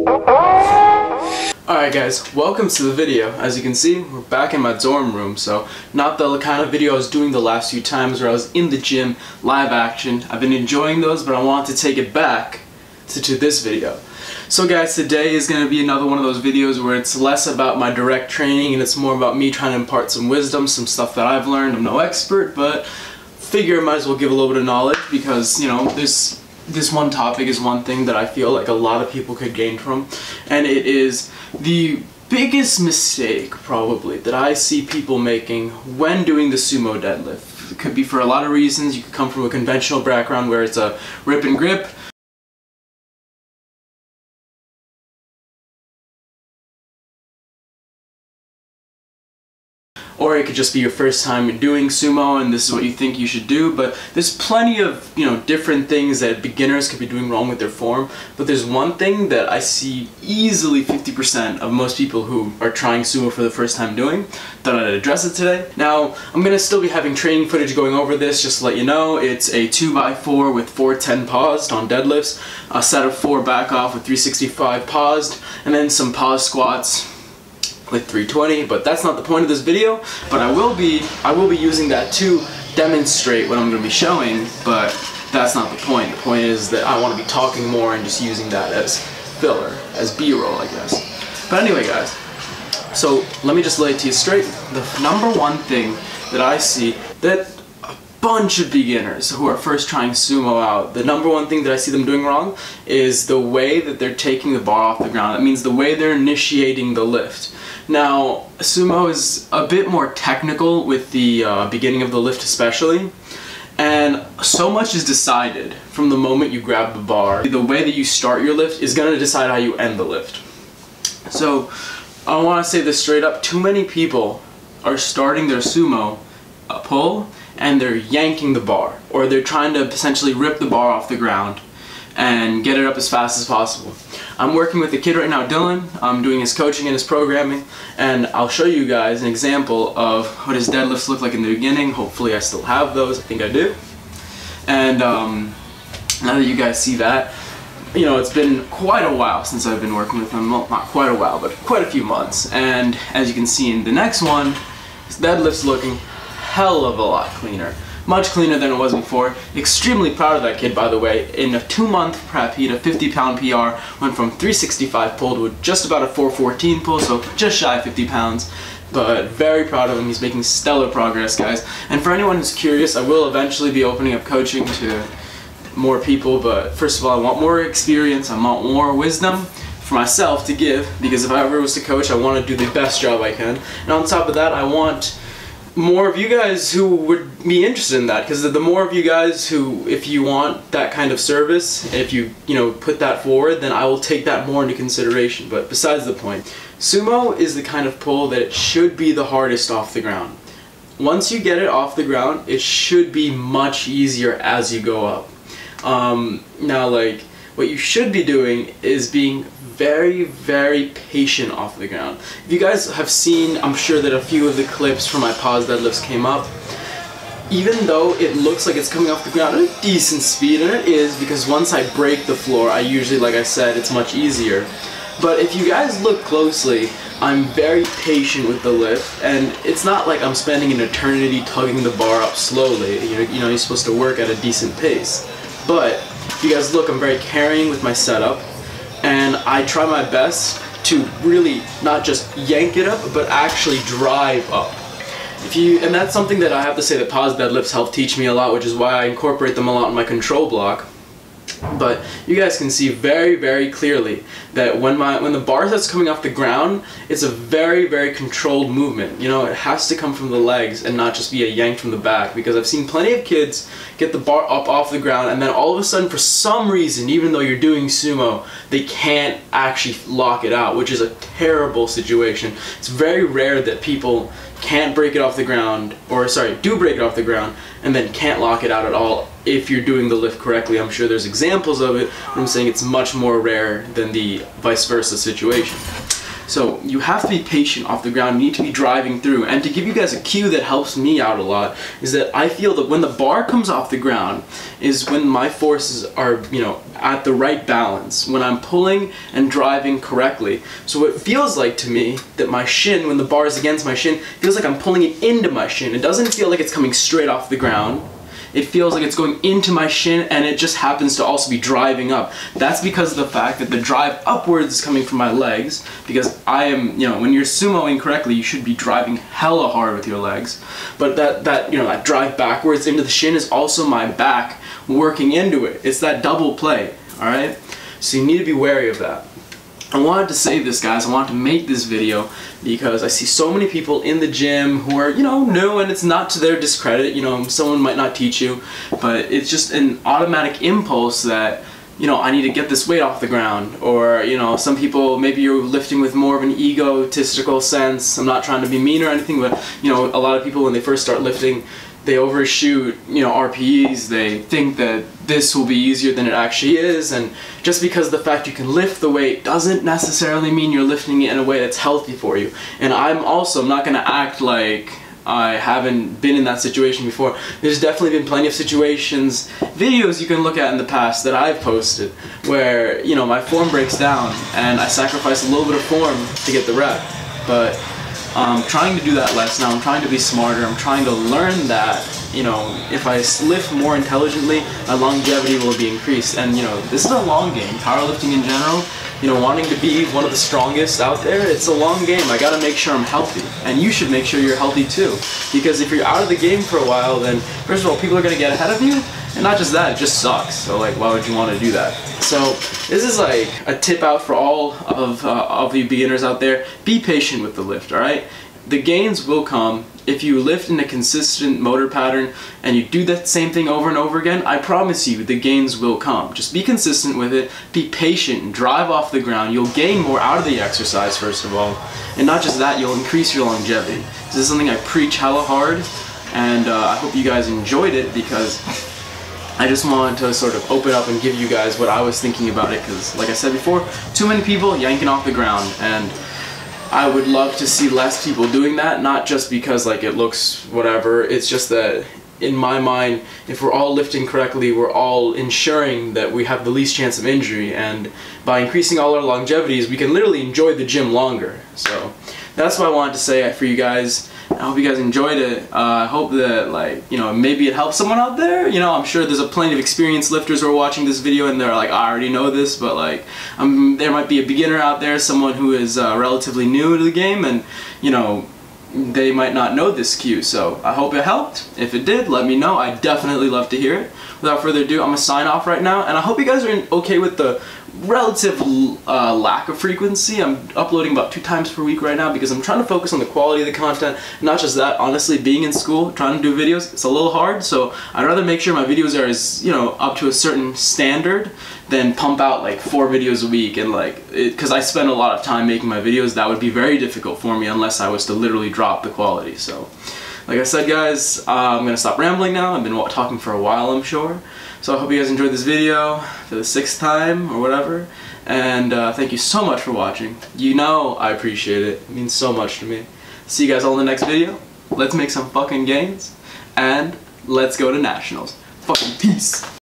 Alright guys, welcome to the video. As you can see, we're back in my dorm room, so not the kind of video I was doing the last few times where I was in the gym, live action. I've been enjoying those, but I want to take it back to this video. So guys, today is going to be another one of those videos where it's less about my direct training and it's more about me trying to impart some wisdom, some stuff that I've learned. I'm no expert, but figure I might as well give a little bit of knowledge because, you know, this one topic is one thing that I feel like a lot of people could gain from, and it is the biggest mistake probably that I see people making when doing the sumo deadlift. It could be for a lot of reasons. You could come from a conventional background where it's a rip and grip, or it could just be your first time doing sumo and this is what you think you should do. But there's plenty of, you know, different things that beginners could be doing wrong with their form. But there's one thing that I see easily 50% of most people who are trying sumo for the first time doing. Thought I'd address it today. Now, I'm going to still be having training footage going over this, just to let you know. It's a 2x4 with 410 paused on deadlifts, a set of 4 back off with 365 paused, and then some pause squats with 320, but that's not the point of this video. But I will be using that to demonstrate what I'm going to be showing, but that's not the point. The point is that I want to be talking more and just using that as filler, as B-roll, I guess. But anyway guys, so let me just lay it to you straight. The number one thing that I see that a bunch of beginners who are first trying sumo out, the number one thing that I see them doing wrong is the way that they're taking the bar off the ground. That means the way they're initiating the lift. Now, sumo is a bit more technical with the beginning of the lift especially, and so much is decided from the moment you grab the bar. The way that you start your lift is going to decide how you end the lift. So, I want to say this straight up, too many people are starting their sumo pull and they're yanking the bar, or they're trying to essentially rip the bar off the ground and get it up as fast as possible. I'm working with a kid right now, Dylan. I'm doing his coaching and his programming, and I'll show you guys an example of what his deadlifts look like in the beginning. Hopefully I still have those, I think I do. And now that you guys see that, you know, it's been quite a while since I've been working with him. Well, not quite a while, but quite a few months. And as you can see in the next one, his deadlift's looking hell of a lot cleaner. Much cleaner than it was before. Extremely proud of that kid, by the way. In a 2-month prep, he had a 50-pound PR, went from 365 pull to just about a 414 pull, so just shy of 50 pounds. But very proud of him. He's making stellar progress, guys. And for anyone who's curious, I will eventually be opening up coaching to more people, but first of all, I want more experience, I want more wisdom for myself to give, because if I ever was to coach, I want to do the best job I can. And on top of that, I want more of you guys who would be interested in that, because the more of you guys who, if you want that kind of service, if you know, put that forward, then I will take that more into consideration. But besides the point, sumo is the kind of pull that it should be the hardest off the ground. Once you get it off the ground, it should be much easier as you go up. Now, like, what you should be doing is being very, very patient off the ground. If you guys have seen, I'm sure that a few of the clips from my pause deadlifts came up. Even though it looks like it's coming off the ground at a decent speed, and it is, because once I break the floor, I usually, like I said, it's much easier. But if you guys look closely, I'm very patient with the lift, and it's not like I'm spending an eternity tugging the bar up slowly. You know, you're supposed to work at a decent pace. But if you guys look, I'm very caring with my setup, and I try my best to really not just yank it up, but actually drive up. And that's something that I have to say that pause deadlifts help teach me a lot, which is why I incorporate them a lot in my control block. But you guys can see very, very clearly that when the bar starts coming off the ground, it's a very, very controlled movement. You know, it has to come from the legs and not just be a yank from the back, because I've seen plenty of kids get the bar up off the ground and then all of a sudden, for some reason, even though you're doing sumo, they can't actually lock it out, which is a terrible situation. It's very rare that people can't break it off the ground, or sorry, do break it off the ground and then can't lock it out at all if you're doing the lift correctly. I'm sure there's examples of it, but I'm saying it's much more rare than the vice versa situation. So you have to be patient off the ground, you need to be driving through. And to give you guys a cue that helps me out a lot is that I feel that when the bar comes off the ground is when my forces are, you know, at the right balance, when I'm pulling and driving correctly. So it feels like to me that my shin, when the bar is against my shin, feels like I'm pulling it into my shin. It doesn't feel like it's coming straight off the ground. It feels like it's going into my shin, and it just happens to also be driving up. That's because of the fact that the drive upwards is coming from my legs, because I am, you know, when you're sumoing correctly, you should be driving hella hard with your legs. But that you know, that drive backwards into the shin is also my back working into it. It's that double play, alright? So you need to be wary of that. I wanted to say this, guys. I wanted to make this video because I see so many people in the gym who are, you know, new, and it's not to their discredit. You know, someone might not teach you, but it's just an automatic impulse that, you know, I need to get this weight off the ground. Or, you know, some people, maybe you're lifting with more of an egotistical sense. I'm not trying to be mean or anything, but, you know, a lot of people when they first start lifting, they overshoot, you know, RPEs. They think that this will be easier than it actually is, and just because the fact you can lift the weight doesn't necessarily mean you're lifting it in a way that's healthy for you. And I'm not going to act like I haven't been in that situation before. There's definitely been plenty of situations, videos you can look at in the past that I've posted, where, you know, my form breaks down and I sacrifice a little bit of form to get the rep. But I'm trying to do that less now. I'm trying to be smarter. I'm trying to learn that, you know, if I lift more intelligently, my longevity will be increased. And, you know, this is a long game. Powerlifting in general, you know, wanting to be one of the strongest out there, it's a long game. I gotta make sure I'm healthy. And you should make sure you're healthy too. Because if you're out of the game for a while, then first of all, people are gonna get ahead of you. And not just that, it just sucks. So like, why would you want to do that? So this is like a tip out for all of you beginners out there. Be patient with the lift, alright? The gains will come if you lift in a consistent motor pattern and you do that same thing over and over again. I promise you the gains will come. Just be consistent with it, be patient, and drive off the ground. You'll gain more out of the exercise first of all. And not just that, you'll increase your longevity. This is something I preach hella hard, and I hope you guys enjoyed it, because I just wanted to sort of open up and give you guys what I was thinking about it, because like I said before, too many people yanking off the ground, and I would love to see less people doing that, not just because like it looks whatever, it's just that in my mind, if we're all lifting correctly, we're all ensuring that we have the least chance of injury, and by increasing all our longevities, we can literally enjoy the gym longer. So that's what I wanted to say for you guys. I hope you guys enjoyed it. I hope that, like, you know, maybe it helps someone out there. You know, I'm sure there's plenty of experienced lifters who are watching this video and they're like, I already know this, but like, there might be a beginner out there, someone who is relatively new to the game, and, you know, they might not know this cue. So I hope it helped. If it did, let me know. I'd definitely love to hear it. Without further ado, I'm gonna sign off right now, and I hope you guys are okay with the relative lack of frequency. I'm uploading about 2 times per week right now because I'm trying to focus on the quality of the content. Not just that, honestly, being in school, trying to do videos, it's a little hard, so I'd rather make sure my videos are, as, you know, up to a certain standard than pump out like 4 videos a week. And like, because I spend a lot of time making my videos, that would be very difficult for me unless I was to literally drop the quality. So like I said, guys, I'm gonna stop rambling now. I've been talking for a while, I'm sure. So I hope you guys enjoyed this video for the 6th time or whatever. And thank you so much for watching. You know I appreciate it. It means so much to me. See you guys all in the next video. Let's make some fucking gains. And let's go to nationals. Fucking peace.